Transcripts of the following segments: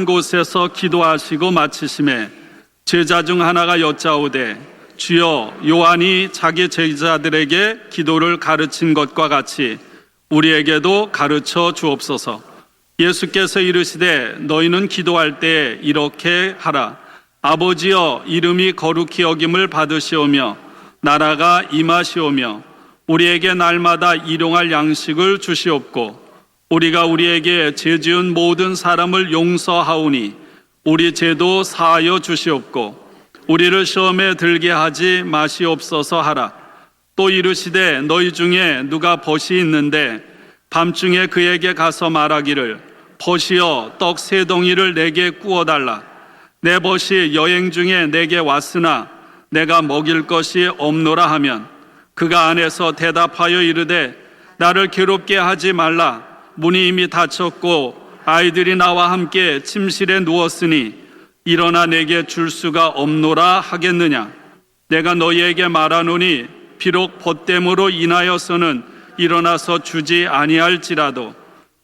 곳에서 기도하시고 마치심에 제자 중 하나가 여짜오되 주여 요한이 자기 제자들에게 기도를 가르친 것과 같이 우리에게도 가르쳐 주옵소서. 예수께서 이르시되 너희는 기도할 때 이렇게 하라. 아버지여 이름이 거룩히 여김을 받으시오며 나라가 임하시오며 우리에게 날마다 일용할 양식을 주시옵고 우리가 우리에게 죄 지은 모든 사람을 용서하오니 우리 죄도 사하여 주시옵고 우리를 시험에 들게 하지 마시옵소서 하라. 또 이르시되 너희 중에 누가 벗이 있는데 밤중에 그에게 가서 말하기를 벗이여 떡 3덩이를 내게 구워달라. 내 벗이 여행 중에 내게 왔으나 내가 먹일 것이 없노라 하면 그가 안에서 대답하여 이르되 나를 괴롭게 하지 말라. 문이 이미 닫혔고 아이들이 나와 함께 침실에 누웠으니 일어나 내게 줄 수가 없노라 하겠느냐. 내가 너희에게 말하노니 비록 벗됨으로 인하여서는 일어나서 주지 아니할지라도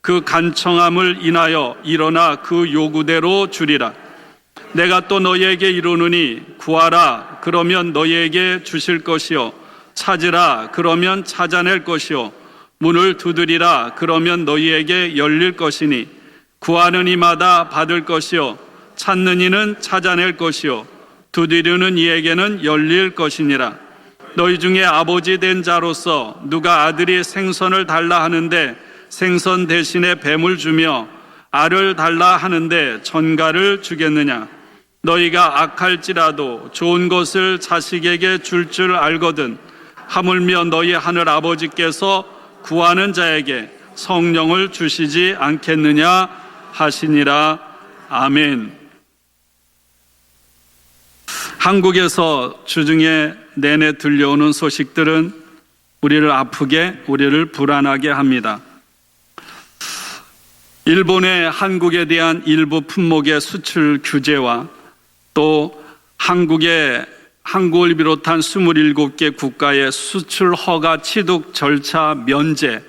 그 간청함을 인하여 일어나 그 요구대로 주리라. 내가 또 너희에게 이르노니 구하라 그러면 너희에게 주실 것이요 찾으라 그러면 찾아낼 것이요 문을 두드리라 그러면 너희에게 열릴 것이니 구하는 이마다 받을 것이요 찾는 이는 찾아낼 것이요 두드리는 이에게는 열릴 것이니라. 너희 중에 아버지 된 자로서 누가 아들이 생선을 달라 하는데 생선 대신에 뱀을 주며 알을 달라 하는데 전갈을 주겠느냐. 너희가 악할지라도 좋은 것을 자식에게 줄 알거든 하물며 너희 하늘 아버지께서 구하는 자에게 성령을 주시지 않겠느냐 하시니라. 아멘. 한국에서 주중에 내내 들려오는 소식들은 우리를 아프게, 우리를 불안하게 합니다. 일본의 한국에 대한 일부 품목의 수출 규제와 또 한국을 비롯한 27개 국가의 수출 허가 취득 절차 면제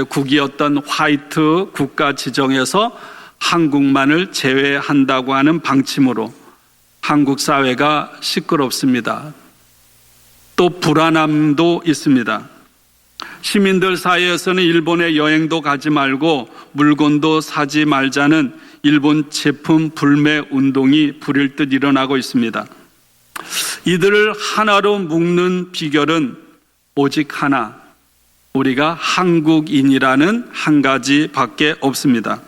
국이었던 화이트 국가 지정에서 한국만을 제외한다고 하는 방침으로 한국 사회가 시끄럽습니다. 또 불안함도 있습니다. 시민들 사이에서는 일본에 여행도 가지 말고 물건도 사지 말자는 일본 제품 불매 운동이 불일 듯 일어나고 있습니다. 이들을 하나로 묶는 비결은 오직 하나, 우리가 한국인이라는 한 가지밖에 없습니다.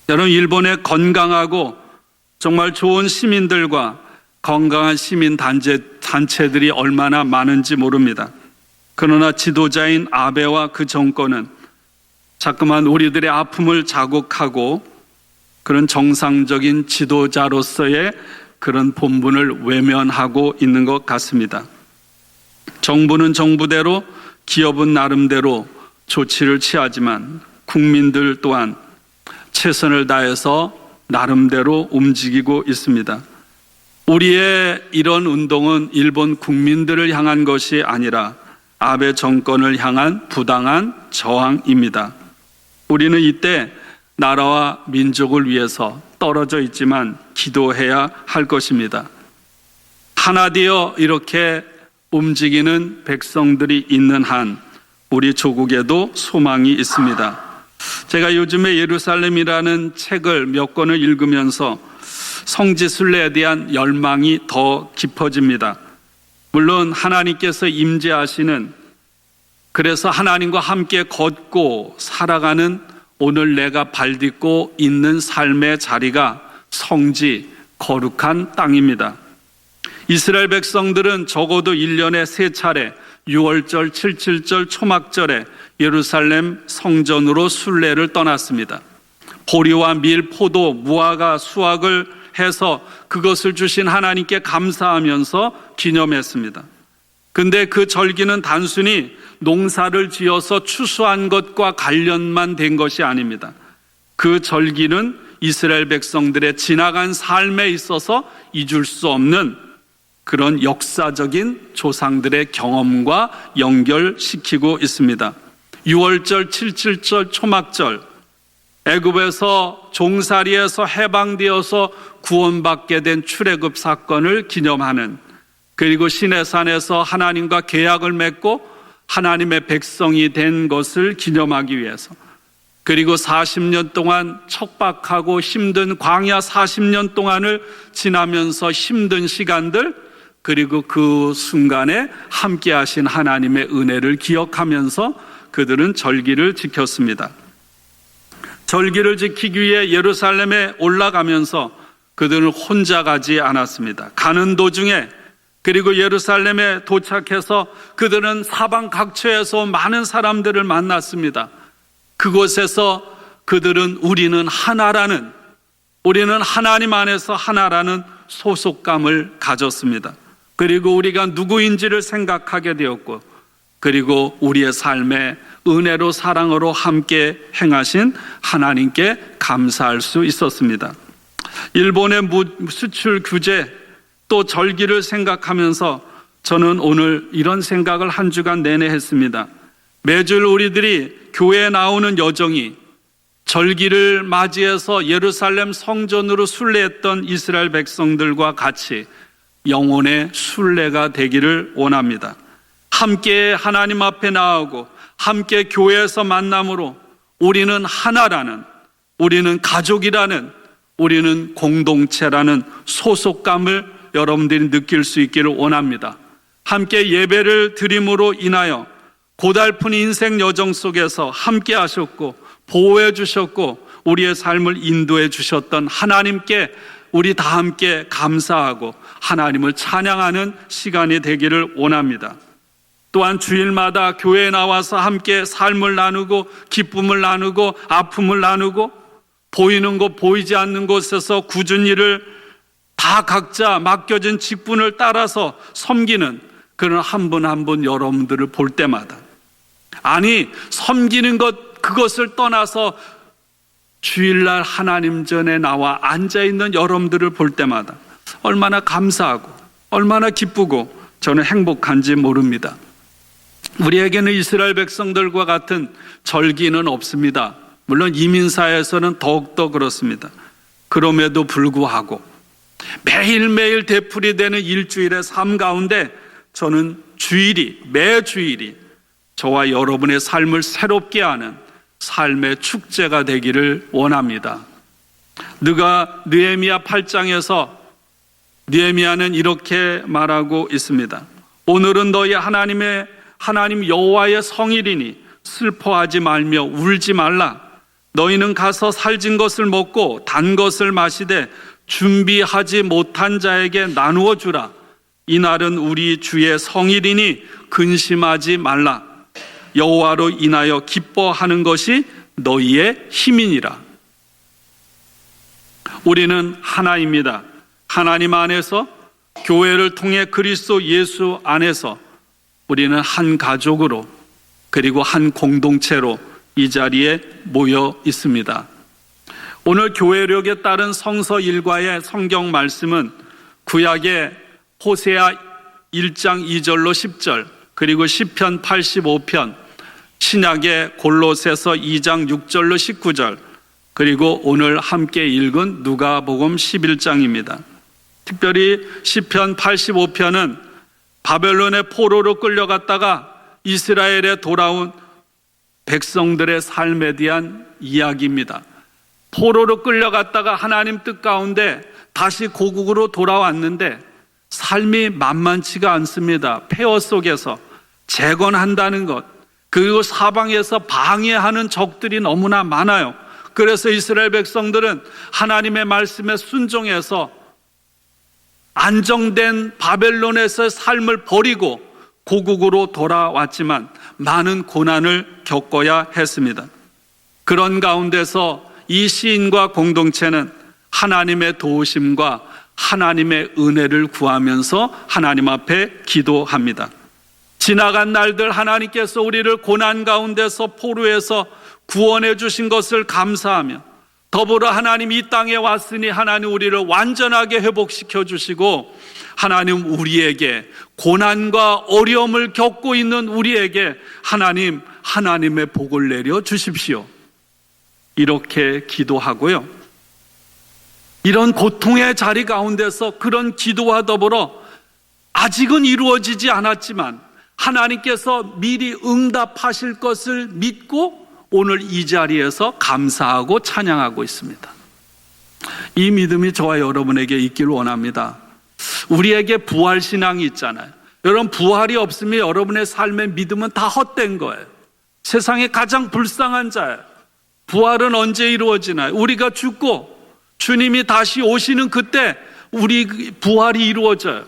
여러분, 일본의 건강하고 정말 좋은 시민들과 건강한 시민 단체들이 얼마나 많은지 모릅니다. 그러나 지도자인 아베와 그 정권은 자꾸만 우리들의 아픔을 자극하고 그런 정상적인 지도자로서의 그런 본분을 외면하고 있는 것 같습니다. 정부는 정부대로, 기업은 나름대로 조치를 취하지만 국민들 또한 최선을 다해서 나름대로 움직이고 있습니다. 우리의 이런 운동은 일본 국민들을 향한 것이 아니라 아베 정권을 향한 부당한 저항입니다. 우리는 이때 나라와 민족을 위해서 떨어져 있지만 기도해야 할 것입니다. 하나 되어 이렇게 움직이는 백성들이 있는 한 우리 조국에도 소망이 있습니다. 제가 요즘에 예루살렘이라는 책을 몇 권을 읽으면서 성지순례에 대한 열망이 더 깊어집니다. 물론 하나님께서 임재하시는, 그래서 하나님과 함께 걷고 살아가는 오늘 내가 발딛고 있는 삶의 자리가 성지, 거룩한 땅입니다. 이스라엘 백성들은 적어도 1년에 3차례 6월절, 77절, 초막절에 예루살렘 성전으로 순례를 떠났습니다. 보리와 밀, 포도, 무화과, 수확을 해서 그것을 주신 하나님께 감사하면서 기념했습니다. 근데 그 절기는 단순히 농사를 지어서 추수한 것과 관련만 된 것이 아닙니다. 그 절기는 이스라엘 백성들의 지나간 삶에 있어서 잊을 수 없는 그런 역사적인 조상들의 경험과 연결시키고 있습니다. 6월절, 77절, 초막절, 애굽에서 종살이에서 해방되어서 구원받게 된 출애굽 사건을 기념하는, 그리고 시내산에서 하나님과 계약을 맺고 하나님의 백성이 된 것을 기념하기 위해서, 그리고 40년 동안 척박하고 힘든 광야 40년 동안을 지나면서 힘든 시간들, 그리고 그 순간에 함께 하신 하나님의 은혜를 기억하면서 그들은 절기를 지켰습니다. 절기를 지키기 위해 예루살렘에 올라가면서 그들은 혼자 가지 않았습니다. 가는 도중에, 그리고 예루살렘에 도착해서 그들은 사방 각처에서 많은 사람들을 만났습니다. 그곳에서 그들은 우리는 하나라는, 우리는 하나님 안에서 하나라는 소속감을 가졌습니다. 그리고 우리가 누구인지를 생각하게 되었고, 그리고 우리의 삶에 은혜로 사랑으로 함께 행하신 하나님께 감사할 수 있었습니다. 일본의 수출 규제, 또 절기를 생각하면서 저는 오늘 이런 생각을 한 주간 내내 했습니다. 매주 우리들이 교회에 나오는 여정이 절기를 맞이해서 예루살렘 성전으로 순례했던 이스라엘 백성들과 같이 영혼의 순례가 되기를 원합니다. 함께 하나님 앞에 나아오고 함께 교회에서 만남으로 우리는 하나라는, 우리는 가족이라는, 우리는 공동체라는 소속감을 여러분들이 느낄 수 있기를 원합니다. 함께 예배를 드림으로 인하여 고달픈 인생 여정 속에서 함께 하셨고 보호해 주셨고 우리의 삶을 인도해 주셨던 하나님께 우리 다 함께 감사하고 하나님을 찬양하는 시간이 되기를 원합니다. 또한 주일마다 교회에 나와서 함께 삶을 나누고 기쁨을 나누고 아픔을 나누고 보이는 곳 보이지 않는 곳에서 굳은 일을 다 각자 맡겨진 직분을 따라서 섬기는 그런 한 분 한 분 여러분들을 볼 때마다, 아니 섬기는 것 그것을 떠나서 주일날 하나님 전에 나와 앉아있는 여러분들을 볼 때마다 얼마나 감사하고 얼마나 기쁘고 저는 행복한지 모릅니다. 우리에게는 이스라엘 백성들과 같은 절기는 없습니다. 물론 이민사에서는 더욱더 그렇습니다. 그럼에도 불구하고 매일매일 되풀이되는 일주일의 삶 가운데 저는 매 주일이 저와 여러분의 삶을 새롭게 하는 삶의 축제가 되기를 원합니다. 느헤미야 8장에서 느헤미야는 이렇게 말하고 있습니다. 오늘은 너희 하나님 여호와의 성일이니 슬퍼하지 말며 울지 말라. 너희는 가서 살진 것을 먹고 단 것을 마시되 준비하지 못한 자에게 나누어 주라. 이날은 우리 주의 성일이니 근심하지 말라. 여호와로 인하여 기뻐하는 것이 너희의 힘이니라. 우리는 하나입니다. 하나님 안에서, 교회를 통해 그리스도 예수 안에서 우리는 한 가족으로, 그리고 한 공동체로 이 자리에 모여 있습니다. 오늘 교회력에 따른 성서 일과의 성경 말씀은 구약의 호세아 1장 2절로 10절, 그리고 시편 85편, 신약의 골로새서 2장 6절로 19절, 그리고 오늘 함께 읽은 누가복음 11장입니다. 특별히 시편 85편은 바벨론의 포로로 끌려갔다가 이스라엘에 돌아온 백성들의 삶에 대한 이야기입니다. 포로로 끌려갔다가 하나님 뜻 가운데 다시 고국으로 돌아왔는데 삶이 만만치가 않습니다. 폐허 속에서 재건한다는 것, 그리고 사방에서 방해하는 적들이 너무나 많아요. 그래서 이스라엘 백성들은 하나님의 말씀에 순종해서 안정된 바벨론에서의 삶을 버리고 고국으로 돌아왔지만 많은 고난을 겪어야 했습니다. 그런 가운데서 이 시인과 공동체는 하나님의 도우심과 하나님의 은혜를 구하면서 하나님 앞에 기도합니다. 지나간 날들 하나님께서 우리를 고난 가운데서 포로에서 구원해 주신 것을 감사하며, 더불어 하나님 이 땅에 왔으니 하나님 우리를 완전하게 회복시켜 주시고, 하나님 우리에게 고난과 어려움을 겪고 있는 우리에게 하나님의 복을 내려 주십시오. 이렇게 기도하고요. 이런 고통의 자리 가운데서 그런 기도와 더불어 아직은 이루어지지 않았지만 하나님께서 미리 응답하실 것을 믿고 오늘 이 자리에서 감사하고 찬양하고 있습니다. 이 믿음이 저와 여러분에게 있길 원합니다. 우리에게 부활신앙이 있잖아요. 여러분, 부활이 없으면 여러분의 삶의 믿음은 다 헛된 거예요. 세상에 가장 불쌍한 자예요. 부활은 언제 이루어지나요? 우리가 죽고 주님이 다시 오시는 그때 우리 부활이 이루어져요.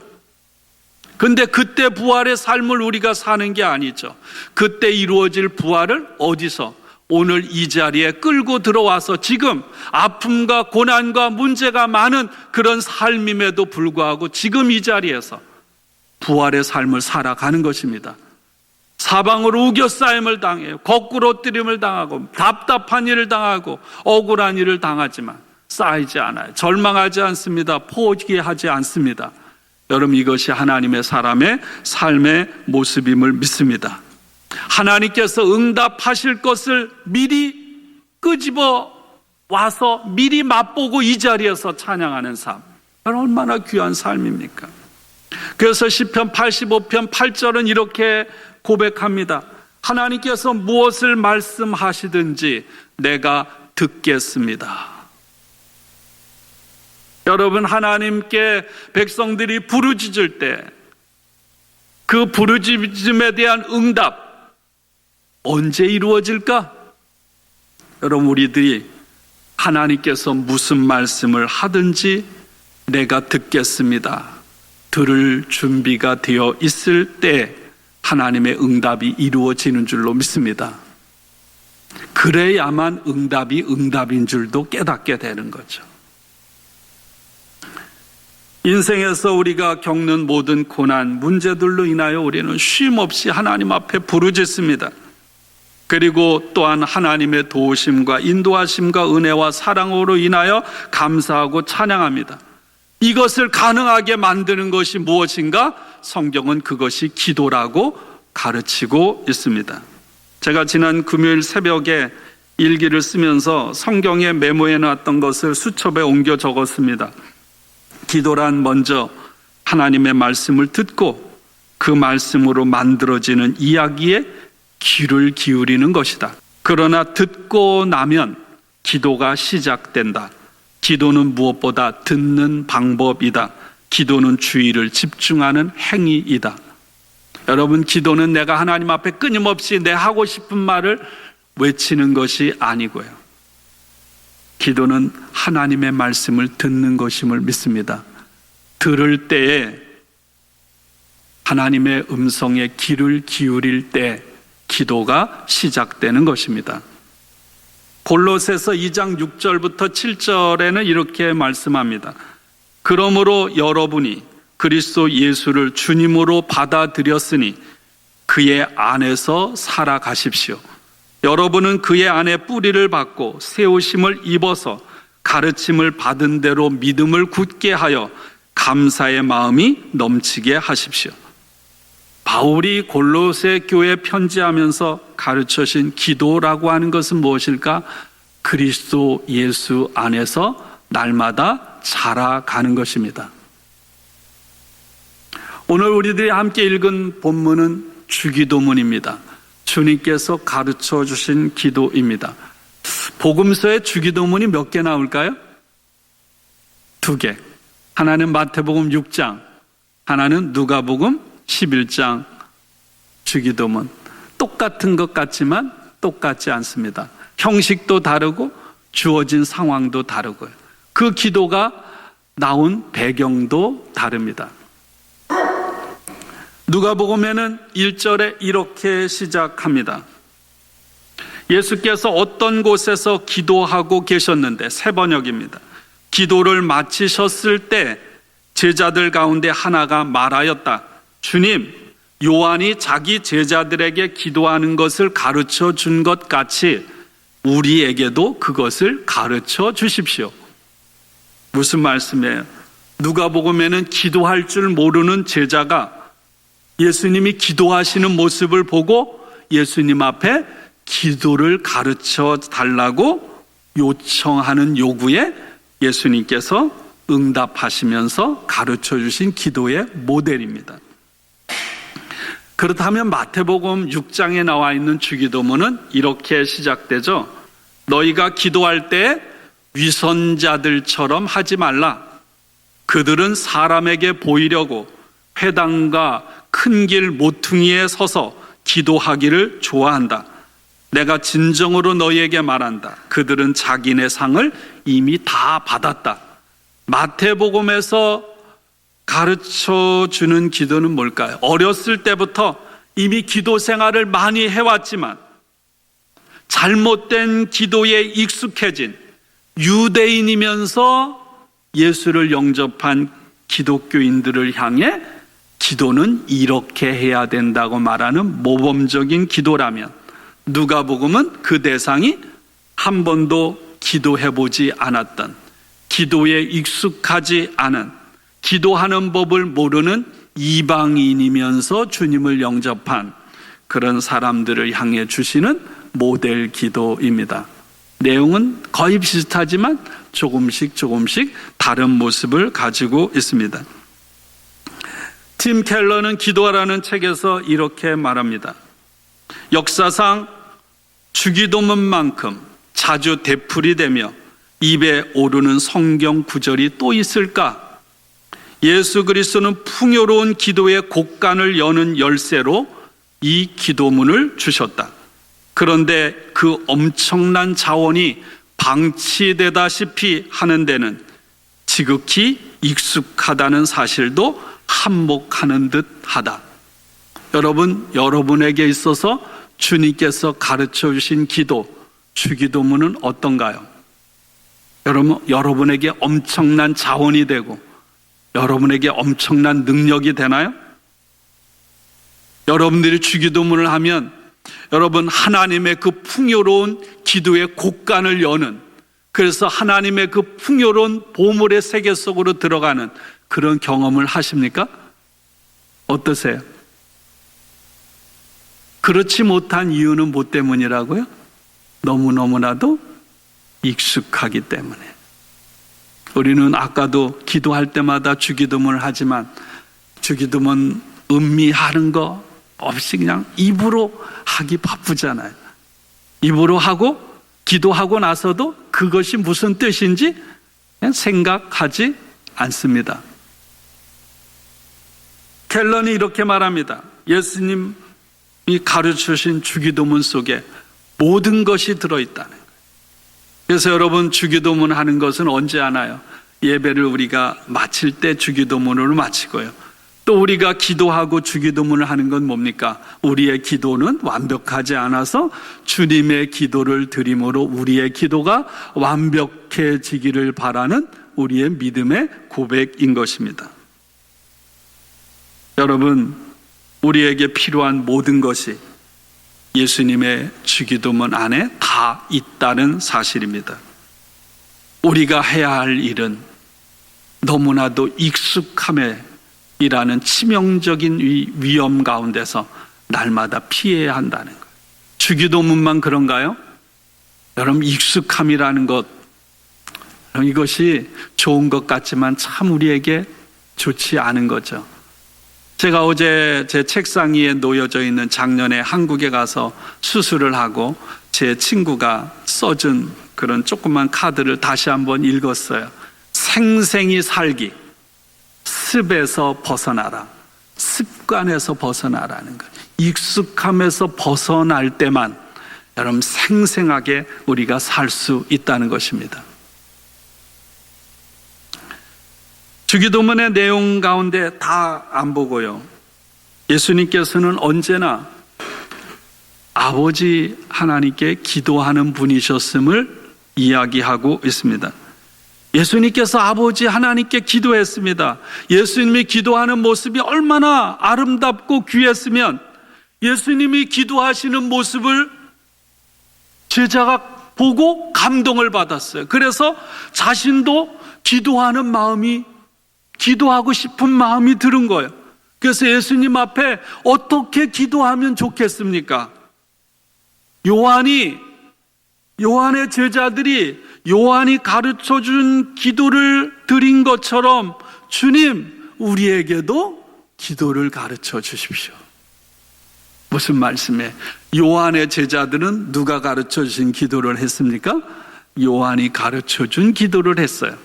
근데 그때 부활의 삶을 우리가 사는 게 아니죠. 그때 이루어질 부활을 어디서? 오늘 이 자리에 끌고 들어와서 지금 아픔과 고난과 문제가 많은 그런 삶임에도 불구하고 지금 이 자리에서 부활의 삶을 살아가는 것입니다. 사방으로 우겨싸임을 당해요. 거꾸로 뜨림을 당하고 답답한 일을 당하고 억울한 일을 당하지만 쌓이지 않아요. 절망하지 않습니다. 포기하지 않습니다. 여러분, 이것이 하나님의 사람의 삶의 모습임을 믿습니다. 하나님께서 응답하실 것을 미리 끄집어 와서 미리 맛보고 이 자리에서 찬양하는 삶, 얼마나 귀한 삶입니까? 그래서 시편 85편 8절은 이렇게 고백합니다. 하나님께서 무엇을 말씀하시든지 내가 듣겠습니다. 여러분, 하나님께 백성들이 부르짖을 때 그 부르짖음에 대한 응답 언제 이루어질까? 여러분, 우리들이 하나님께서 무슨 말씀을 하든지 내가 듣겠습니다. 들을 준비가 되어 있을 때 하나님의 응답이 이루어지는 줄로 믿습니다. 그래야만 응답이 응답인 줄도 깨닫게 되는 거죠. 인생에서 우리가 겪는 모든 고난, 문제들로 인하여 우리는 쉼없이 하나님 앞에 부르짖습니다. 그리고 또한 하나님의 도우심과 인도하심과 은혜와 사랑으로 인하여 감사하고 찬양합니다. 이것을 가능하게 만드는 것이 무엇인가? 성경은 그것이 기도라고 가르치고 있습니다. 제가 지난 금요일 새벽에 일기를 쓰면서 성경에 메모해 놨던 것을 수첩에 옮겨 적었습니다. 기도란 먼저 하나님의 말씀을 듣고 그 말씀으로 만들어지는 이야기에 귀를 기울이는 것이다. 그러나 듣고 나면 기도가 시작된다. 기도는 무엇보다 듣는 방법이다. 기도는 주의를 집중하는 행위이다. 여러분, 기도는 내가 하나님 앞에 끊임없이 내 하고 싶은 말을 외치는 것이 아니고요. 기도는 하나님의 말씀을 듣는 것임을 믿습니다. 들을 때에 하나님의 음성에 귀를 기울일 때 기도가 시작되는 것입니다. 골로새서 2장 6절부터 7절에는 이렇게 말씀합니다. 그러므로 여러분이 그리스도 예수를 주님으로 받아들였으니 그의 안에서 살아가십시오. 여러분은 그의 안에 뿌리를 받고 세우심을 입어서 가르침을 받은 대로 믿음을 굳게 하여 감사의 마음이 넘치게 하십시오. 바울이 골로새 교회에 편지하면서 가르쳐신 기도라고 하는 것은 무엇일까? 그리스도 예수 안에서 날마다 자라가는 것입니다. 오늘 우리들이 함께 읽은 본문은 주기도문입니다. 주님께서 가르쳐 주신 기도입니다. 복음서에 주기도문이 몇 개 나올까요? 2개. 하나는 마태복음 6장, 하나는 누가복음 11장. 주기도문 똑같은 것 같지만 똑같지 않습니다. 형식도 다르고 주어진 상황도 다르고요. 그 기도가 나온 배경도 다릅니다. 누가복음에는 1절에 이렇게 시작합니다. 예수께서 어떤 곳에서 기도하고 계셨는데, 새 번역입니다. 기도를 마치셨을 때 제자들 가운데 하나가 말하였다. 주님, 요한이 자기 제자들에게 기도하는 것을 가르쳐 준 것 같이 우리에게도 그것을 가르쳐 주십시오. 무슨 말씀이에요? 누가복음에는 기도할 줄 모르는 제자가 예수님이 기도하시는 모습을 보고 예수님 앞에 기도를 가르쳐 달라고 요청하는 요구에 예수님께서 응답하시면서 가르쳐 주신 기도의 모델입니다. 그렇다면 마태복음 6장에 나와 있는 주기도문은 이렇게 시작되죠. 너희가 기도할 때 위선자들처럼 하지 말라. 그들은 사람에게 보이려고 회당과 큰 길 모퉁이에 서서 기도하기를 좋아한다. 내가 진정으로 너희에게 말한다. 그들은 자기네 상을 이미 다 받았다. 마태복음에서 가르쳐 주는 기도는 뭘까요? 어렸을 때부터 이미 기도 생활을 많이 해왔지만 잘못된 기도에 익숙해진 유대인이면서 예수를 영접한 기독교인들을 향해 기도는 이렇게 해야 된다고 말하는 모범적인 기도라면 누가복음은 그 대상이 한 번도 기도해보지 않았던, 기도에 익숙하지 않은, 기도하는 법을 모르는 이방인이면서 주님을 영접한 그런 사람들을 향해 주시는 모델 기도입니다. 내용은 거의 비슷하지만 조금씩 다른 모습을 가지고 있습니다. 팀 켈러는 기도하라는 책에서 이렇게 말합니다. 역사상 주기도문만큼 자주 되풀이되며 입에 오르는 성경 구절이 또 있을까? 예수 그리스도는 풍요로운 기도의 곡간을 여는 열쇠로 이 기도문을 주셨다. 그런데 그 엄청난 자원이 방치되다시피 하는 데는 지극히 익숙하다는 사실도 한몫하는 듯하다. 여러분, 여러분에게 있어서 주님께서 가르쳐 주신 기도, 주기도문은 어떤가요? 여러분에게 엄청난 자원이 되고 여러분에게 엄청난 능력이 되나요? 여러분들이 주기도문을 하면 여러분 하나님의 그 풍요로운 기도의 곡간을 여는, 그래서 하나님의 그 풍요로운 보물의 세계 속으로 들어가는 그런 경험을 하십니까? 어떠세요? 그렇지 못한 이유는 뭐 때문이라고요? 너무너무나도 익숙하기 때문에. 우리는 아까도 기도할 때마다 주기도문을 하지만 주기도문 음미하는 거 없이 그냥 입으로 하기 바쁘잖아요. 입으로 하고 기도하고 나서도 그것이 무슨 뜻인지 그냥 생각하지 않습니다. 켈런이 이렇게 말합니다. 예수님이 가르쳐주신 주기도문 속에 모든 것이 들어있다는 거예요. 그래서 여러분, 주기도문 하는 것은 언제 하나요? 예배를 우리가 마칠 때 주기도문으로 마치고요. 또 우리가 기도하고 주기도문을 하는 건 뭡니까? 우리의 기도는 완벽하지 않아서 주님의 기도를 드림으로 우리의 기도가 완벽해지기를 바라는 우리의 믿음의 고백인 것입니다. 여러분, 우리에게 필요한 모든 것이 예수님의 주기도문 안에 다 있다는 사실입니다. 우리가 해야 할 일은 너무나도 익숙함에 이라는 치명적인 위험 가운데서 날마다 피해야 한다는 거예요. 주기도문만 그런가요? 여러분, 익숙함이라는 것, 이것이 좋은 것 같지만 참 우리에게 좋지 않은 거죠. 제가 어제 제 책상 위에 놓여져 있는 작년에 한국에 가서 수술을 하고 제 친구가 써준 그런 조그만 카드를 다시 한번 읽었어요. 생생히 살기, 습에서 벗어나라, 습관에서 벗어나라는 것. 익숙함에서 벗어날 때만 여러분 생생하게 우리가 살 수 있다는 것입니다. 주기도문의 내용 가운데 다 안 보고요, 예수님께서는 언제나 아버지 하나님께 기도하는 분이셨음을 이야기하고 있습니다. 예수님께서 아버지 하나님께 기도했습니다. 예수님이 기도하는 모습이 얼마나 아름답고 귀했으면 예수님이 기도하시는 모습을 제자가 보고 감동을 받았어요. 그래서 자신도 기도하는 마음이, 기도하고 싶은 마음이 들은 거예요. 그래서 예수님 앞에 어떻게 기도하면 좋겠습니까? 요한이 요한의 제자들이 요한이 가르쳐 준 기도를 드린 것처럼 주님, 우리에게도 기도를 가르쳐 주십시오. 무슨 말씀에 요한의 제자들은 누가 가르쳐 주신 기도를 했습니까? 요한이 가르쳐 준 기도를 했어요.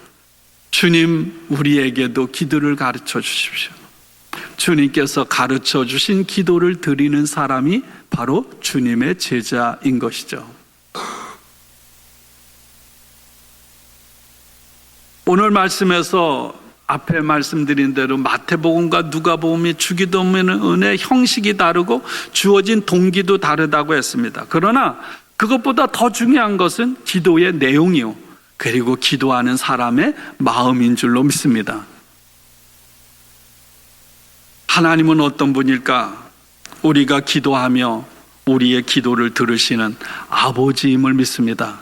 주님, 우리에게도 기도를 가르쳐 주십시오. 주님께서 가르쳐 주신 기도를 드리는 사람이 바로 주님의 제자인 것이죠. 오늘 말씀에서 앞에 말씀드린 대로 마태복음과 누가복음이 주기도문의 은혜 형식이 다르고 주어진 동기도 다르다고 했습니다. 그러나 그것보다 더 중요한 것은 기도의 내용이요, 그리고 기도하는 사람의 마음인 줄로 믿습니다. 하나님은 어떤 분일까? 우리가 기도하며 우리의 기도를 들으시는 아버지임을 믿습니다.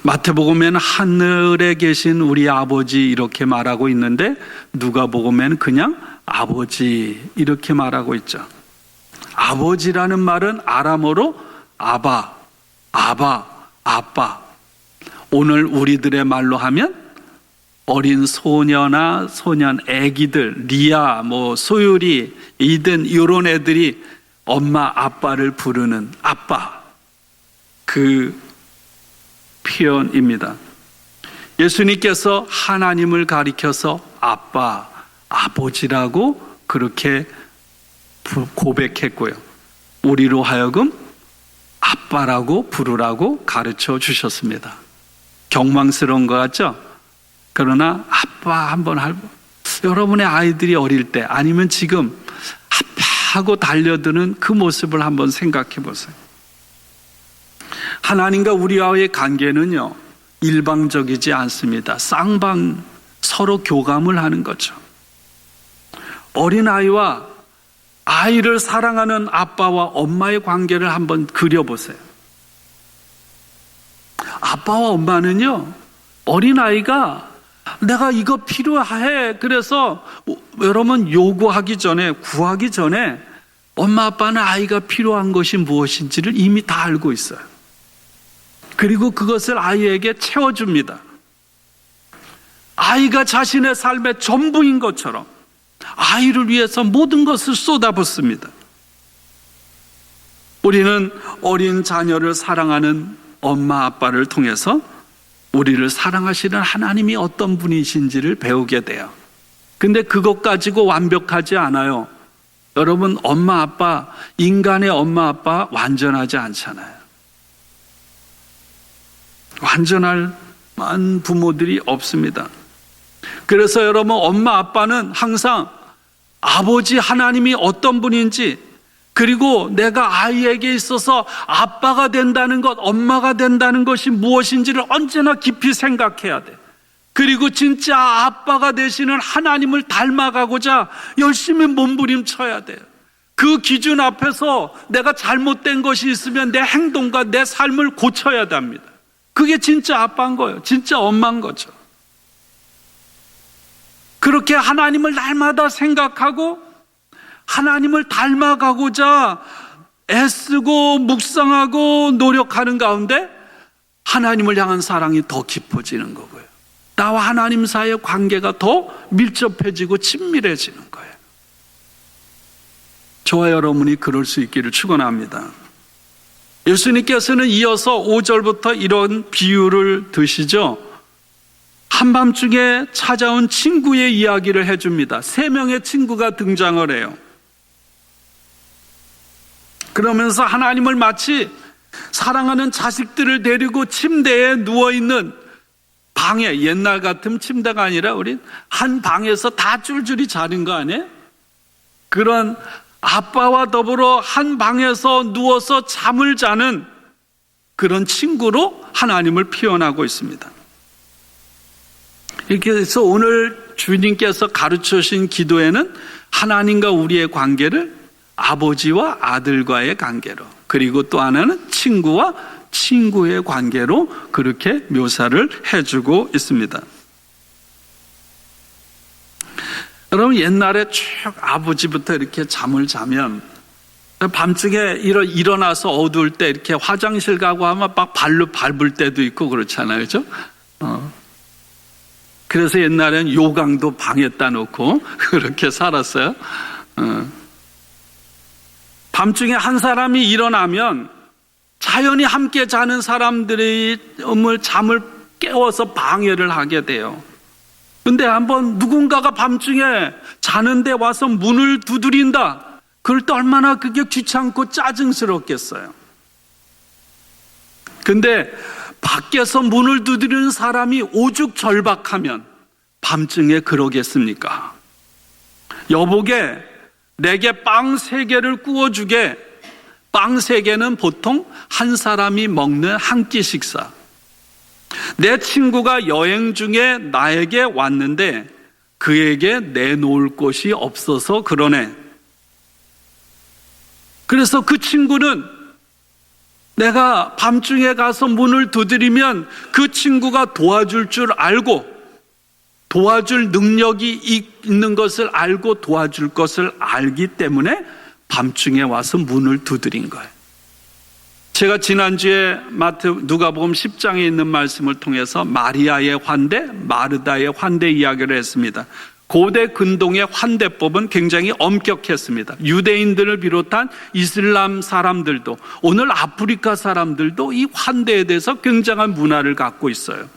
마태복음에는 하늘에 계신 우리 아버지 이렇게 말하고 있는데 누가복음에는 그냥 아버지 이렇게 말하고 있죠. 아버지라는 말은 아람어로 아바, 아빠. 오늘 우리들의 말로 하면 어린 소녀나 소년, 애기들, 리아, 소율이, 이든 이런 애들이 엄마, 아빠를 부르는 아빠, 그 표현입니다. 예수님께서 하나님을 가리켜서 아빠, 아버지라고 그렇게 고백했고요. 우리로 하여금 아빠라고 부르라고 가르쳐 주셨습니다. 경망스러운 것 같죠? 그러나 아빠 한번 여러분의 아이들이 어릴 때 아니면 지금 아빠 하고 달려드는 그 모습을 한번 생각해 보세요. 하나님과 우리와의 관계는요, 일방적이지 않습니다. 쌍방 서로 교감을 하는 거죠. 어린아이와 아이를 사랑하는 아빠와 엄마의 관계를 한번 그려보세요. 아빠와 엄마는요, 어린아이가 내가 이거 필요해, 그래서 여러분 요구하기 전에, 구하기 전에 엄마 아빠는 아이가 필요한 것이 무엇인지를 이미 다 알고 있어요. 그리고 그것을 아이에게 채워줍니다. 아이가 자신의 삶의 전부인 것처럼 아이를 위해서 모든 것을 쏟아붓습니다. 우리는 어린 자녀를 사랑하는 엄마 아빠를 통해서 우리를 사랑하시는 하나님이 어떤 분이신지를 배우게 돼요. 근데 그것 가지고 완벽하지 않아요. 여러분, 엄마 아빠, 인간의 엄마 아빠 완전하지 않잖아요. 완전한 부모들이 없습니다. 그래서 여러분, 엄마 아빠는 항상 아버지 하나님이 어떤 분인지, 그리고 내가 아이에게 있어서 아빠가 된다는 것, 엄마가 된다는 것이 무엇인지를 언제나 깊이 생각해야 돼. 그리고 진짜 아빠가 되시는 하나님을 닮아가고자 열심히 몸부림쳐야 돼요. 그 기준 앞에서 내가 잘못된 것이 있으면 내 행동과 내 삶을 고쳐야 합니다. 그게 진짜 아빠인 거예요. 진짜 엄마인 거죠. 그렇게 하나님을 날마다 생각하고 하나님을 닮아가고자 애쓰고 묵상하고 노력하는 가운데 하나님을 향한 사랑이 더 깊어지는 거고요. 나와 하나님 사이의 관계가 더 밀접해지고 친밀해지는 거예요. 저와 여러분이 그럴 수 있기를 축원합니다. 예수님께서는 이어서 5절부터 이런 비유를 드시죠. 한밤중에 찾아온 친구의 이야기를 해줍니다. 3명의 친구가 등장을 해요. 그러면서 하나님을 마치 사랑하는 자식들을 데리고 침대에 누워있는 방에, 옛날 같은 침대가 아니라 우리 한 방에서 다 줄줄이 자는 거 아니에요? 그런 아빠와 더불어 한 방에서 누워서 잠을 자는 그런 친구로 하나님을 표현하고 있습니다. 이렇게 해서 오늘 주님께서 가르쳐 주신 기도에는 하나님과 우리의 관계를 아버지와 아들과의 관계로, 그리고 또 하나는 친구와 친구의 관계로 그렇게 묘사를 해주고 있습니다. 여러분, 옛날에 쭉 아버지부터 이렇게 잠을 자면 밤중에 일어나서 어두울 때 이렇게 화장실 가고 하면 막 발로 밟을 때도 있고 그렇잖아요. 그죠? 그래서 옛날엔 요강도 방에다 놓고 그렇게 살았어요. 밤중에 한 사람이 일어나면 자연히 함께 자는 사람들의 잠을 깨워서 방해를 하게 돼요. 근데 한번 누군가가 밤중에 자는데 와서 문을 두드린다. 그럴 때 얼마나 그게 귀찮고 짜증스럽겠어요. 근데 밖에서 문을 두드리는 사람이 오죽절박하면 밤중에 그러겠습니까? 여보게 내게 빵 3개를 구워주게. 빵 3개는 보통 한 사람이 먹는 한 끼 식사. 내 친구가 여행 중에 나에게 왔는데 그에게 내놓을 곳이 없어서 그러네. 그래서 그 친구는 내가 밤중에 가서 문을 두드리면 그 친구가 도와줄 줄 알고, 도와줄 능력이 있는 것을 알고 도와줄 것을 알기 때문에 밤중에 와서 문을 두드린 거예요. 제가 지난주에 누가복음 10장에 있는 말씀을 통해서 마리아의 환대, 마르다의 환대 이야기를 했습니다. 고대 근동의 환대법은 굉장히 엄격했습니다. 유대인들을 비롯한 이슬람 사람들도, 오늘 아프리카 사람들도 이 환대에 대해서 굉장한 문화를 갖고 있어요.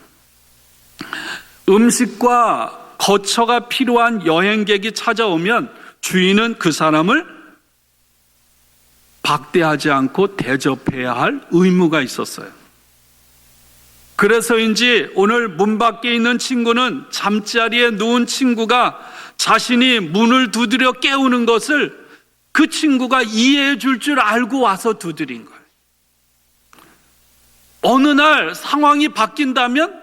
음식과 거처가 필요한 여행객이 찾아오면 주인은 그 사람을 박대하지 않고 대접해야 할 의무가 있었어요. 그래서인지 오늘 문 밖에 있는 친구는 잠자리에 누운 친구가 자신이 문을 두드려 깨우는 것을 그 친구가 이해해 줄 줄 알고 와서 두드린 거예요. 어느 날 상황이 바뀐다면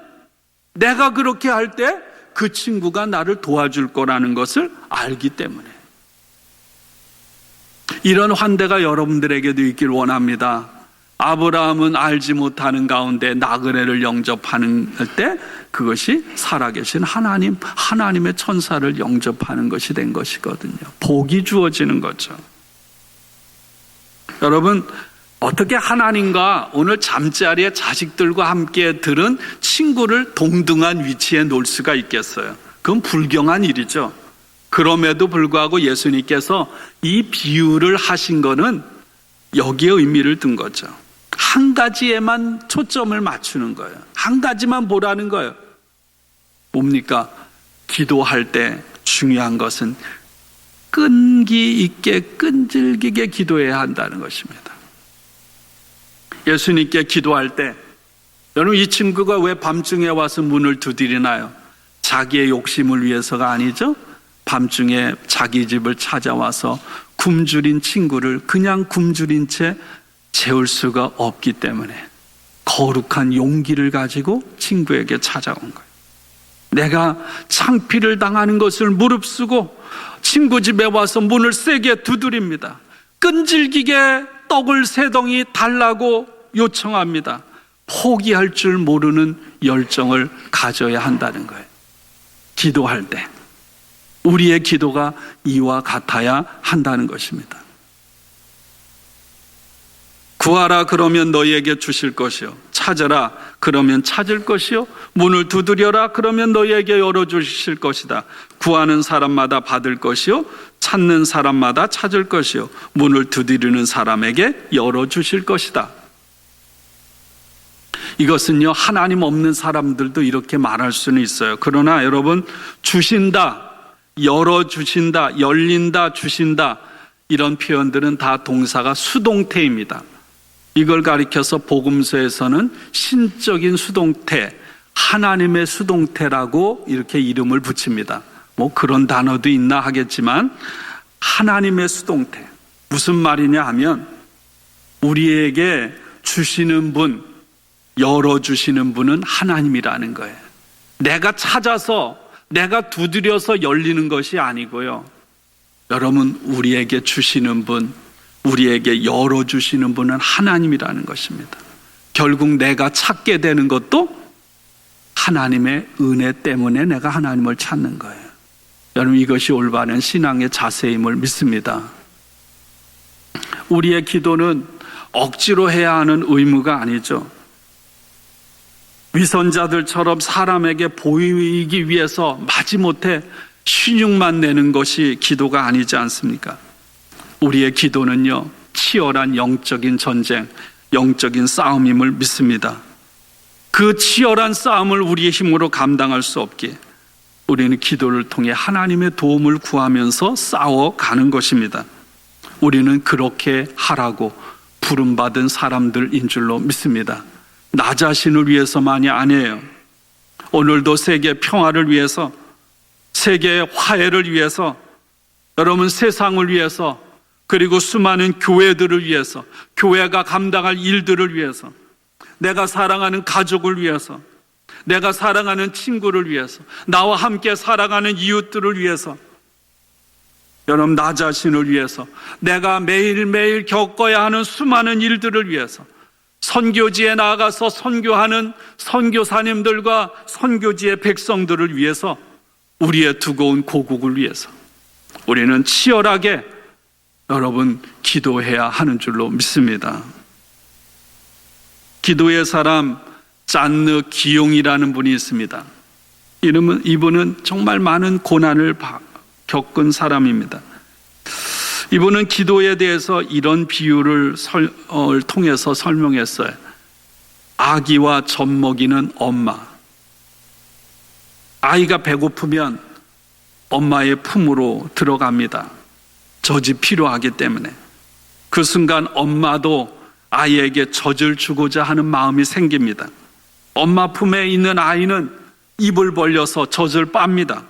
내가 그렇게 할 때 그 친구가 나를 도와줄 거라는 것을 알기 때문에. 이런 환대가 여러분들에게도 있길 원합니다. 아브라함은 알지 못하는 가운데 나그네를 영접하는 때 그것이 살아계신 하나님의 천사를 영접하는 것이 된 것이거든요. 복이 주어지는 거죠. 여러분, 어떻게 하나님과 오늘 잠자리에 자식들과 함께 들은 친구를 동등한 위치에 놓을 수가 있겠어요? 그건 불경한 일이죠. 그럼에도 불구하고 예수님께서 이 비유를 하신 거는 여기에 의미를 둔 거죠. 한 가지에만 초점을 맞추는 거예요. 한 가지만 보라는 거예요. 뭡니까? 기도할 때 중요한 것은 끈기 있게 끈질기게 기도해야 한다는 것입니다. 예수님께 기도할 때 여러분, 이 친구가 왜 밤중에 와서 문을 두드리나요? 자기의 욕심을 위해서가 아니죠. 밤중에 자기 집을 찾아와서 굶주린 친구를 그냥 굶주린 채 재울 수가 없기 때문에 거룩한 용기를 가지고 친구에게 찾아온 거예요. 내가 창피를 당하는 것을 무릅쓰고 친구 집에 와서 문을 세게 두드립니다. 끈질기게 떡을 3덩이 달라고 요청합니다. 포기할 줄 모르는 열정을 가져야 한다는 거예요. 기도할 때 우리의 기도가 이와 같아야 한다는 것입니다. 구하라 그러면 너희에게 주실 것이요, 찾으라 그러면 찾을 것이요, 문을 두드려라 그러면 너희에게 열어주실 것이다. 구하는 사람마다 받을 것이요, 찾는 사람마다 찾을 것이요, 문을 두드리는 사람에게 열어주실 것이다. 이것은요, 하나님 없는 사람들도 이렇게 말할 수는 있어요. 그러나 여러분, 주신다, 열어주신다, 열린다, 주신다, 이런 표현들은 다 동사가 수동태입니다. 이걸 가리켜서 복음서에서는 신적인 수동태, 하나님의 수동태라고 이렇게 이름을 붙입니다. 뭐 그런 단어도 있나 하겠지만 하나님의 수동태, 무슨 말이냐 하면 우리에게 주시는 분, 열어주시는 분은 하나님이라는 거예요. 내가 찾아서, 내가 두드려서 열리는 것이 아니고요. 여러분, 우리에게 주시는 분, 우리에게 열어주시는 분은 하나님이라는 것입니다. 결국 내가 찾게 되는 것도 하나님의 은혜 때문에 내가 하나님을 찾는 거예요. 여러분, 이것이 올바른 신앙의 자세임을 믿습니다. 우리의 기도는 억지로 해야 하는 의무가 아니죠. 위선자들처럼 사람에게 보이기 위해서 마지못해 신용만 내는 것이 기도가 아니지 않습니까? 우리의 기도는요, 치열한 영적인 전쟁, 영적인 싸움임을 믿습니다. 그 치열한 싸움을 우리의 힘으로 감당할 수 없기에 우리는 기도를 통해 하나님의 도움을 구하면서 싸워가는 것입니다. 우리는 그렇게 하라고 부름받은 사람들인 줄로 믿습니다. 나 자신을 위해서만이 아니에요. 오늘도 세계 평화를 위해서, 세계의 화해를 위해서, 여러분 세상을 위해서, 그리고 수많은 교회들을 위해서, 교회가 감당할 일들을 위해서, 내가 사랑하는 가족을 위해서, 내가 사랑하는 친구를 위해서, 나와 함께 살아가는 이웃들을 위해서, 여러분 나 자신을 위해서, 내가 매일매일 겪어야 하는 수많은 일들을 위해서, 선교지에 나가서 선교하는 선교사님들과 선교지의 백성들을 위해서, 우리의 두고온 고국을 위해서 우리는 치열하게 여러분 기도해야 하는 줄로 믿습니다. 기도의 사람 잔느 기용이라는 분이 있습니다. 이분은 정말 많은 고난을 겪은 사람입니다. 이분은 기도에 대해서 이런 비유를 통해서 설명했어요. 아기와 젖 먹이는 엄마. 아이가 배고프면 엄마의 품으로 들어갑니다. 젖이 필요하기 때문에. 그 순간 엄마도 아이에게 젖을 주고자 하는 마음이 생깁니다. 엄마 품에 있는 아이는 입을 벌려서 젖을 빱니다.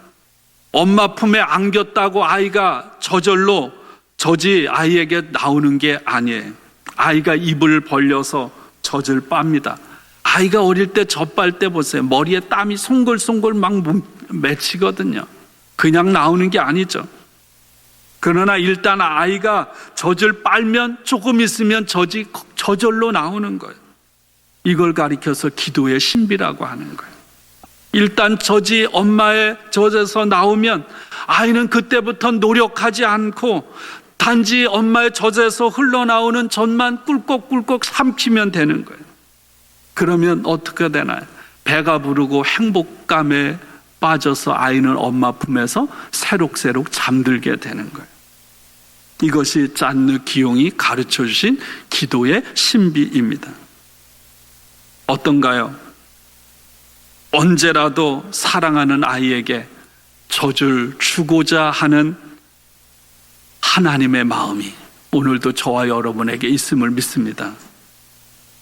엄마 품에 안겼다고 아이가 저절로 젖이 아이에게 나오는 게 아니에요. 아이가 입을 벌려서 젖을 빱니다. 아이가 어릴 때 젖 빨 때 보세요. 머리에 땀이 송글송글 막 맺히거든요. 그냥 나오는 게 아니죠. 그러나 일단 아이가 젖을 빨면 조금 있으면 젖이 저절로 나오는 거예요. 이걸 가리켜서 기도의 신비라고 하는 거예요. 일단 젖이 엄마의 젖에서 나오면 아이는 그때부터 노력하지 않고 단지 엄마의 젖에서 흘러나오는 젖만 꿀꺽꿀꺽 삼키면 되는 거예요. 그러면 어떻게 되나요? 배가 부르고 행복감에 빠져서 아이는 엄마 품에서 새록새록 잠들게 되는 거예요. 이것이 잔느 기용이 가르쳐 주신 기도의 신비입니다. 어떤가요? 언제라도 사랑하는 아이에게 젖을 주고자 하는 하나님의 마음이 오늘도 저와 여러분에게 있음을 믿습니다.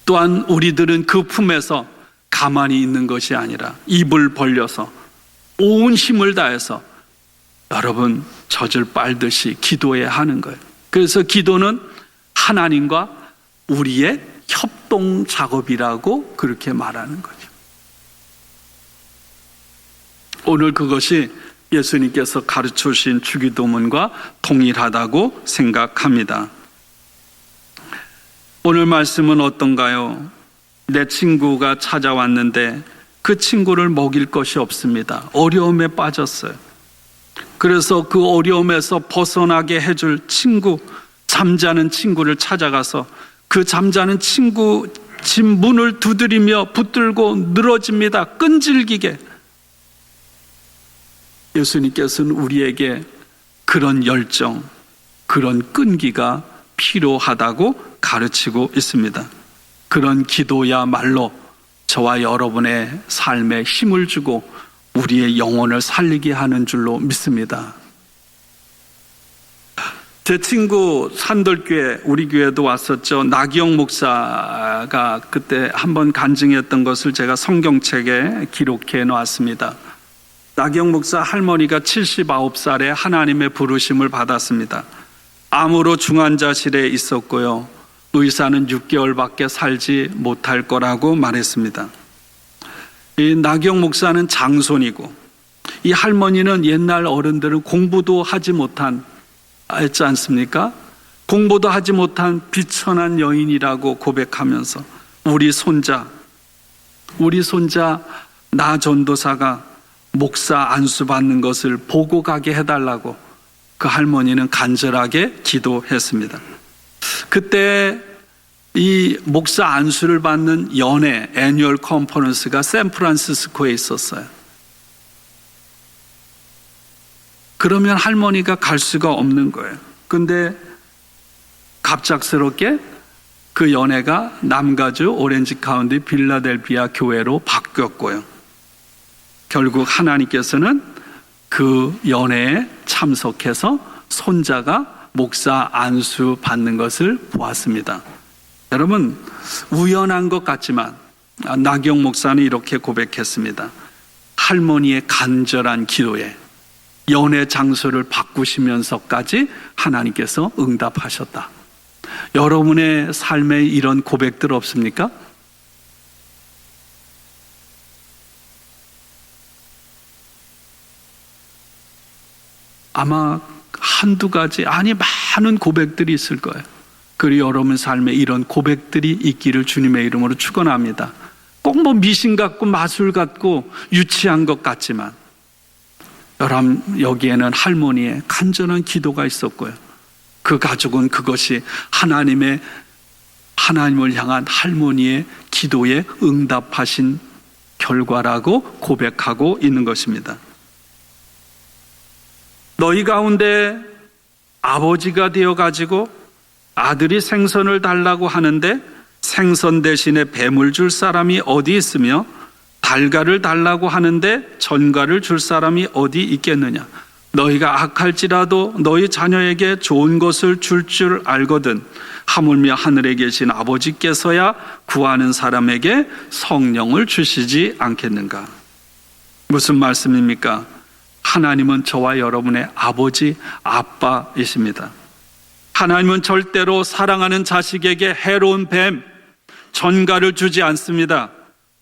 또한 우리들은 그 품에서 가만히 있는 것이 아니라 입을 벌려서 온 힘을 다해서 여러분 젖을 빨듯이 기도해야 하는 거예요. 그래서 기도는 하나님과 우리의 협동 작업이라고 그렇게 말하는 거죠. 오늘 그것이 예수님께서 가르쳐 주신 주기도문과 동일하다고 생각합니다. 오늘 말씀은 어떤가요? 내 친구가 찾아왔는데 그 친구를 먹일 것이 없습니다. 어려움에 빠졌어요. 그래서 그 어려움에서 벗어나게 해줄 친구, 잠자는 친구를 찾아가서 그 잠자는 친구 집 문을 두드리며 붙들고 늘어집니다. 끈질기게. 예수님께서는 우리에게 그런 열정, 그런 끈기가 필요하다고 가르치고 있습니다. 그런 기도야말로 저와 여러분의 삶에 힘을 주고 우리의 영혼을 살리게 하는 줄로 믿습니다. 제 친구 산돌교회, 우리 교회도 왔었죠. 나기영 목사가 그때 한번 간증했던 것을 제가 성경책에 기록해 놓았습니다. 나기영 목사 할머니가 79살에 하나님의 부르심을 받았습니다. 암으로 중환자실에 있었고요. 의사는 6개월밖에 살지 못할 거라고 말했습니다. 이 나기영 목사는 장손이고 이 할머니는 옛날 어른들은 공부도 하지 못한 했지 않습니까? 공부도 하지 못한 비천한 여인이라고 고백하면서 우리 손자 나 전도사가 목사 안수 받는 것을 보고 가게 해달라고 그 할머니는 간절하게 기도했습니다. 그때 이 목사 안수를 받는 연회 애뉴얼 컨퍼런스가 샌프란시스코에 있었어요. 그러면 할머니가 갈 수가 없는 거예요. 근데 갑작스럽게 그 연회가 남가주 오렌지 카운티 필라델피아 교회로 바뀌었고요. 결국 하나님께서는 그 연회에 참석해서 손자가 목사 안수 받는 것을 보았습니다. 여러분, 우연한 것 같지만 나경 목사는 이렇게 고백했습니다. 할머니의 간절한 기도에 연애 장소를 바꾸시면서까지 하나님께서 응답하셨다. 여러분의 삶에 이런 고백들 없습니까? 아마 한두 가지, 아니 많은 고백들이 있을 거예요. 그리고 여러분 삶에 이런 고백들이 있기를 주님의 이름으로 축원합니다. 꼭 뭐 미신 같고 마술 같고 유치한 것 같지만 여러분, 여기에는 할머니의 간절한 기도가 있었고요. 그 가족은 그것이 하나님을 향한 할머니의 기도에 응답하신 결과라고 고백하고 있는 것입니다. 너희 가운데 아버지가 되어가지고 아들이 생선을 달라고 하는데 생선 대신에 뱀을 줄 사람이 어디 있으며 달걀을 달라고 하는데 전갈을 줄 사람이 어디 있겠느냐. 너희가 악할지라도 너희 자녀에게 좋은 것을 줄 줄 알거든 하물며 하늘에 계신 아버지께서야 구하는 사람에게 성령을 주시지 않겠는가. 무슨 말씀입니까? 하나님은 저와 여러분의 아버지, 아빠이십니다. 하나님은 절대로 사랑하는 자식에게 해로운 뱀, 전갈을 주지 않습니다.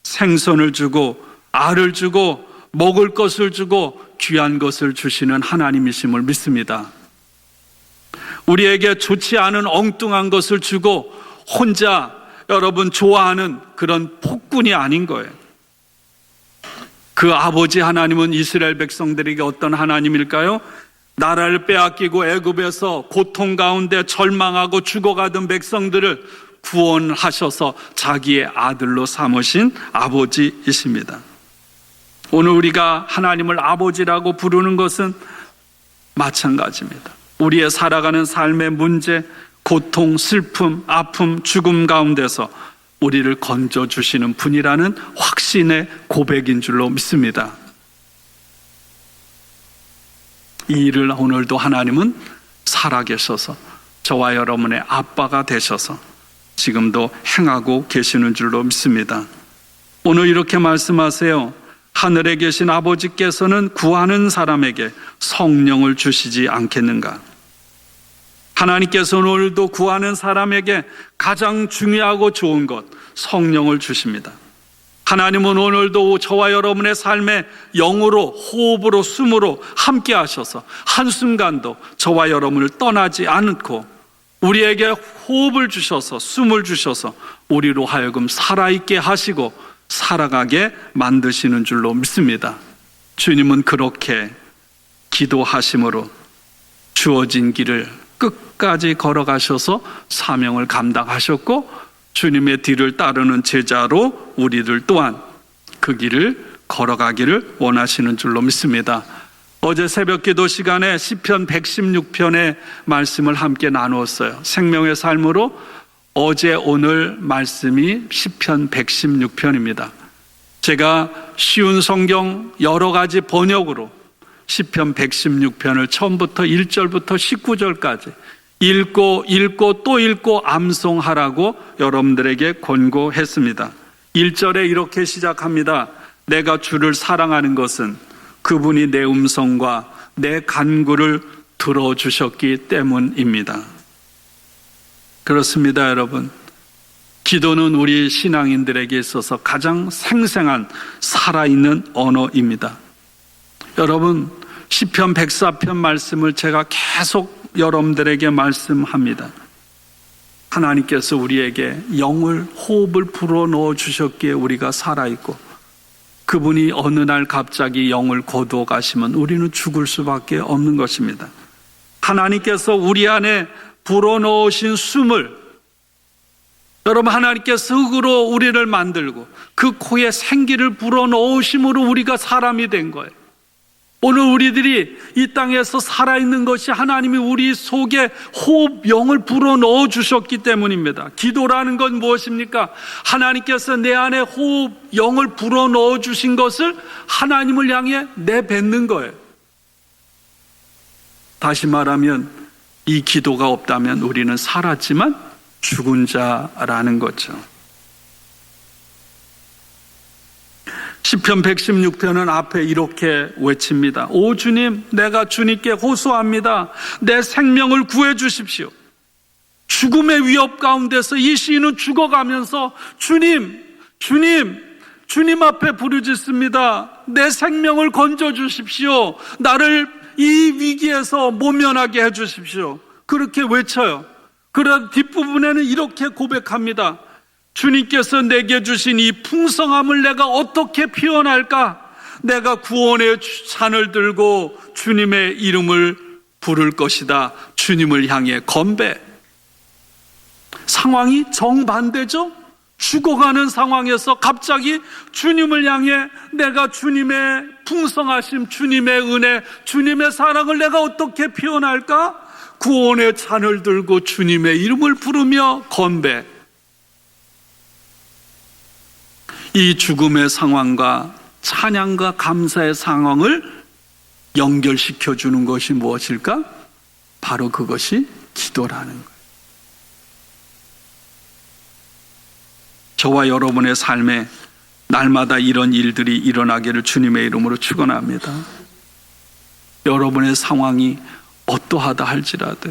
생선을 주고 알을 주고 먹을 것을 주고 귀한 것을 주시는 하나님이심을 믿습니다. 우리에게 좋지 않은 엉뚱한 것을 주고 혼자 여러분 좋아하는 그런 폭군이 아닌 거예요. 그 아버지 하나님은 이스라엘 백성들에게 어떤 하나님일까요? 나라를 빼앗기고 애굽에서 고통 가운데 절망하고 죽어가던 백성들을 구원하셔서 자기의 아들로 삼으신 아버지이십니다. 오늘 우리가 하나님을 아버지라고 부르는 것은 마찬가지입니다. 우리의 살아가는 삶의 문제, 고통, 슬픔, 아픔, 죽음 가운데서 우리를 건져주시는 분이라는 확신의 고백인 줄로 믿습니다. 이 일을 오늘도 하나님은 살아계셔서 저와 여러분의 아빠가 되셔서 지금도 행하고 계시는 줄로 믿습니다. 오늘 이렇게 말씀하세요. 하늘에 계신 아버지께서는 구하는 사람에게 성령을 주시지 않겠는가. 하나님께서는 오늘도 구하는 사람에게 가장 중요하고 좋은 것, 성령을 주십니다. 하나님은 오늘도 저와 여러분의 삶에 영으로, 호흡으로, 숨으로 함께 하셔서 한순간도 저와 여러분을 떠나지 않고 우리에게 호흡을 주셔서 숨을 주셔서 우리로 하여금 살아있게 하시고 살아가게 만드시는 줄로 믿습니다. 주님은 그렇게 기도하심으로 주어진 길을 끝까지 걸어가셔서 사명을 감당하셨고 주님의 뒤를 따르는 제자로 우리들 또한 그 길을 걸어가기를 원하시는 줄로 믿습니다. 어제 새벽 기도 시간에 시편 116편의 말씀을 함께 나누었어요. 생명의 삶으로 어제 오늘 말씀이 시편 116편입니다. 제가 쉬운 성경 여러 가지 번역으로 시편 116편을 처음부터 1절부터 19절까지 읽고 또 읽고 암송하라고 여러분들에게 권고했습니다. 1절에 이렇게 시작합니다. 내가 주를 사랑하는 것은 그분이 내 음성과 내 간구를 들어주셨기 때문입니다. 그렇습니다, 여러분. 기도는 우리 신앙인들에게 있어서 가장 생생한 살아있는 언어입니다. 여러분, 시편 104편 말씀을 제가 계속 여러분들에게 말씀합니다. 하나님께서 우리에게 영을, 호흡을 불어넣어 주셨기에 우리가 살아있고 그분이 어느 날 갑자기 영을 거두어 가시면 우리는 죽을 수밖에 없는 것입니다. 하나님께서 우리 안에 불어넣으신 숨을 여러분, 하나님께서 흙으로 우리를 만들고 그 코에 생기를 불어넣으심으로 우리가 사람이 된 거예요. 오늘 우리들이 이 땅에서 살아있는 것이 하나님이 우리 속에 호흡, 영을 불어넣어 주셨기 때문입니다. 기도라는 건 무엇입니까? 하나님께서 내 안에 호흡, 영을 불어넣어 주신 것을 하나님을 향해 내뱉는 거예요. 다시 말하면 이 기도가 없다면 우리는 살았지만 죽은 자라는 거죠. 시편 116편은 앞에 이렇게 외칩니다. 오 주님, 내가 주님께 호소합니다. 내 생명을 구해 주십시오. 죽음의 위협 가운데서 이 시인은 죽어가면서 주님 앞에 부르짖습니다. 내 생명을 건져 주십시오. 나를 이 위기에서 모면하게 해 주십시오. 그렇게 외쳐요. 그러나 뒷부분에는 이렇게 고백합니다. 주님께서 내게 주신 이 풍성함을 내가 어떻게 표현할까? 내가 구원의 잔을 들고 주님의 이름을 부를 것이다. 주님을 향해 건배. 상황이 정반대죠? 죽어가는 상황에서 갑자기 주님을 향해 내가 주님의 풍성하심, 주님의 은혜, 주님의 사랑을 내가 어떻게 표현할까? 구원의 잔을 들고 주님의 이름을 부르며 건배. 이 죽음의 상황과 찬양과 감사의 상황을 연결시켜 주는 것이 무엇일까? 바로 그것이 기도라는 거예요. 저와 여러분의 삶에 날마다 이런 일들이 일어나기를 주님의 이름으로 축원합니다. 여러분의 상황이 어떠하다 할지라도,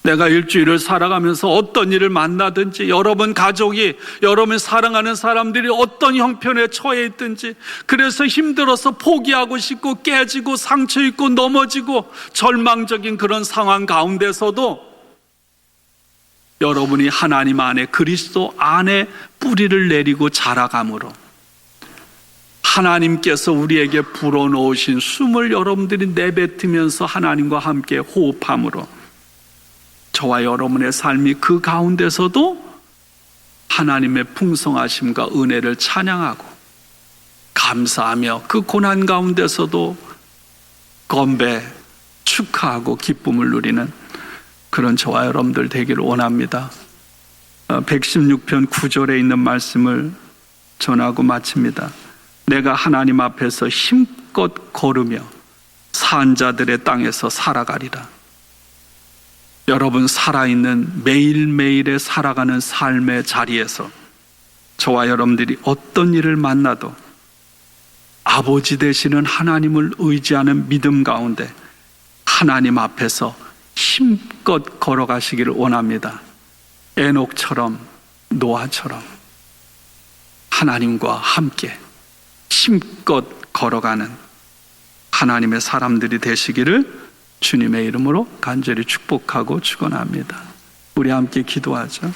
내가 일주일을 살아가면서 어떤 일을 만나든지, 여러분 가족이, 여러분 사랑하는 사람들이 어떤 형편에 처해 있든지, 그래서 힘들어서 포기하고 싶고 깨지고 상처 입고 넘어지고 절망적인 그런 상황 가운데서도 여러분이 하나님 안에, 그리스도 안에 뿌리를 내리고 자라감으로 하나님께서 우리에게 불어넣으신 숨을 여러분들이 내뱉으면서 하나님과 함께 호흡함으로 저와 여러분의 삶이 그 가운데서도 하나님의 풍성하심과 은혜를 찬양하고 감사하며 그 고난 가운데서도 건배, 축하하고 기쁨을 누리는 그런 저와 여러분들 되기를 원합니다. 116편 9절에 있는 말씀을 전하고 마칩니다. 내가 하나님 앞에서 힘껏 걸으며 산 자들의 땅에서 살아가리라. 여러분, 살아있는 매일매일에 살아가는 삶의 자리에서 저와 여러분들이 어떤 일을 만나도 아버지 되시는 하나님을 의지하는 믿음 가운데 하나님 앞에서 힘껏 걸어가시기를 원합니다. 에녹처럼, 노아처럼 하나님과 함께 힘껏 걸어가는 하나님의 사람들이 되시기를 주님의 이름으로 간절히 축복하고 축원합니다. 우리 함께 기도하죠.